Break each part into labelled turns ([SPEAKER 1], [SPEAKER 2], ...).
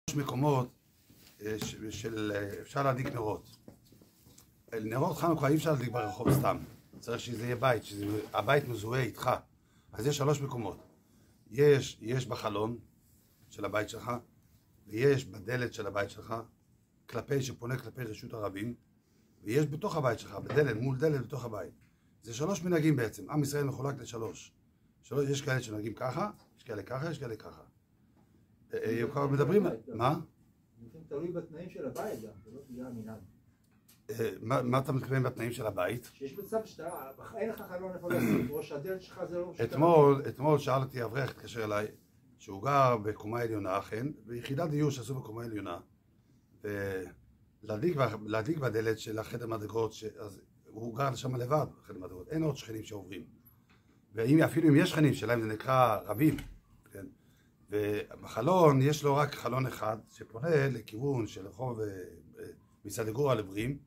[SPEAKER 1] יש מקומות אפשר להדליק נרות. נרות חנוכה אי אפשר להדליק ברחוב סתם. צריך שזה יהיה בית, שהבית מזוהה איתך. אז יש 3 מקומות. יש בחלון של הבית שלך, ויש בדלת של הבית שלך, שפונה כלפי רשות הרבים, ויש בתוך הבית שלך, בדלת, מול דלת בתוך הבית. זה 3 מנהגים בעצם. עם ישראל מחולק ל3. יש כאלה שנהגים ככה, יש כאלה ככה, יש כאלה ככה. מדברים... מה?
[SPEAKER 2] זה תלוי בתנאים של הבית גם, זה לא תלוי המנהג.
[SPEAKER 1] מה אתה מתכוון בתנאים של הבית?
[SPEAKER 2] שיש מצב שאתה, אין לך חלון איפה לשים, או שהדלת שלך זה לא...
[SPEAKER 1] אתמול שאל אותי אברך, התקשר אליי, שהוא גר בקומה עליונה, אכן, ביחידת דיור שעשו בקומה עליונה, ולהדליק בדלת של החדר מדרגות, אז הוא גר שם לבד בחדר מדרגות, אין עוד שכנים שעוברים. ואפילו אם יש שכנים שלהם זה נקרא רבים, כן? ובחלון יש לו רק חלון אחד שפונה לכיוון של רחוב מסדגור על עברים,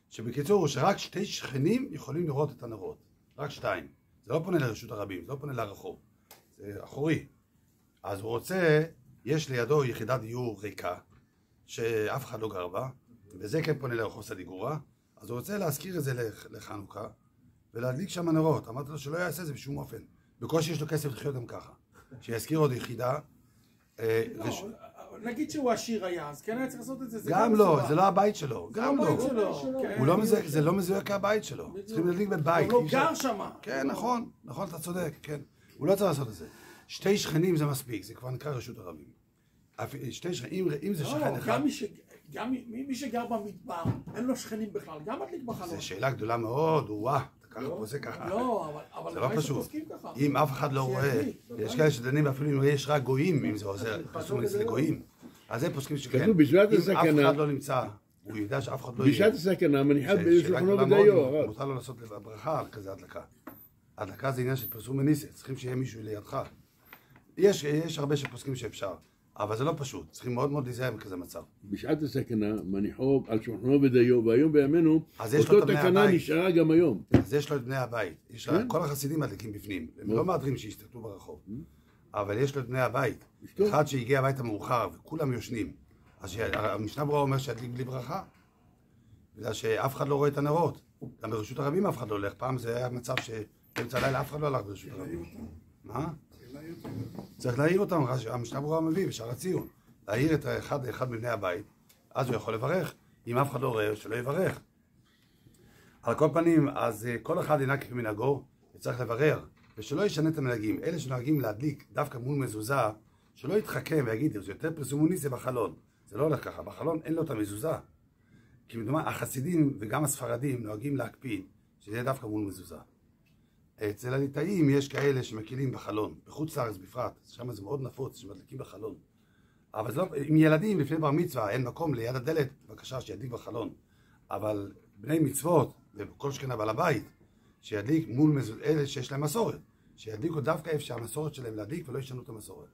[SPEAKER 1] שבקיצור שרק 2 שכנים יכולים לראות את הנרות, רק 2. זה לא פונה לרשות הרבים, זה לא פונה לרחוב, זה אחורי. אז הוא רוצה, יש לידו יחידת דיור ריקה שאף אחד לא גר בה, וזה כן פונה לרחוב סדיגורה, אז הוא רוצה להזכיר את זה לחנוכה ולהדליק שם נרות. אמרתי לו שלא יעשה זה בשום אופן, בקושי יש לו כסף לחיות גם ככה, שיזכיר עוד יחידה.
[SPEAKER 3] נגיד שהוא עשיר היה, אז כן היה צריך לעשות את זה.
[SPEAKER 1] גם לא, זה לא הבית שלו, גם לא. זה לא מזוהה כהבית שלו, צריכים להדליק בבית.
[SPEAKER 3] הוא לא גר שם.
[SPEAKER 1] כן, נכון, אתה צודק, כן. הוא לא צריך לעשות את זה. 2 שכנים זה מספיק, זה כבר נקרא רשות הרבים. 2 שכנים, אם זה שכן אחד...
[SPEAKER 3] גם מי שגר במדבר, אין לו שכנים בכלל, גם מדליק בחלון.
[SPEAKER 1] זו שאלה גדולה מאוד, ככה פה זה ככה.
[SPEAKER 3] לא, אבל
[SPEAKER 1] זה לא פשוט. אם אף אחד לא רואה, יש כאלה שדנים אפילו אם יש רק גויים, אם זה עוזר, פסוק לגויים. אז הם פוסקים שכן. אם אף אחד לא נמצא, הוא יודע שאף אחד לא יהיה.
[SPEAKER 4] בשעת הסכנה מניחה בשולחנו בדיו.
[SPEAKER 1] מותר לו לעשות ברכה על כזה הדלקה. הדלקה זה עניין של פרסום מניסה, צריכים שיהיה מישהו לידך. יש הרבה שפוסקים שאפשר. אבל זה לא פשוט, צריכים מאוד מאוד להיזהר בכזה מצב.
[SPEAKER 4] בשעת הסכנה מניחו על שולחנו בדיו, והיום בימינו אותו תקנה נשארה גם היום.
[SPEAKER 1] אז יש לו את בני הבית, כל החסידים מדליקים בפנים, הם לא מאתרים שיסתכלו ברחוב, אבל יש לו את בני הבית, אחד שהגיע הביתה מאוחר וכולם יושנים, אז המשנה ברורה אומר שידליק בלי ברכה, בגלל שאף אחד לא רואה את הנרות, גם ברשות הרבים אף אחד לא הולך, פעם זה היה מצב שבאמצע הלילה אף אחד לא הלך ברשות הרבים. מה? צריך להעיר אותם, המשנה ברורה מביא בשער הציון, להעיר את אחד מבני הבית, אז הוא יכול לברך. אם אף אחד לא רואה, שלא יברך. על כל פנים, אז כל אחד ינהג כמנהגו, וצריך לברר, ושלא ישנה את המנהגים. אלה שנוהגים להדליק דווקא מול מזוזה, שלא יתחכם ויגיד, זה יותר פרסומוני, זה בחלון. זה לא הולך ככה, בחלון אין לו את המזוזה. כי מדומה, החסידים וגם הספרדים נוהגים להקפיד, שזה יהיה דווקא מול מזוזה. אצל הליטאים יש כאלה שמקילים בחלון, בחוץ לארץ בפרט, שם זה מאוד נפוץ שמדליקים בחלון. אבל לא, עם ילדים לפני בר מצווה, אין מקום ליד הדלת, בבקשה שידליק בחלון. אבל בני מצוות, וכל שכנה בעל הבית, שידליק מול אלה שיש להם מסורת, שידליקו דווקא איפה שהמסורת שלהם להדליק ולא ישנו את המסורת.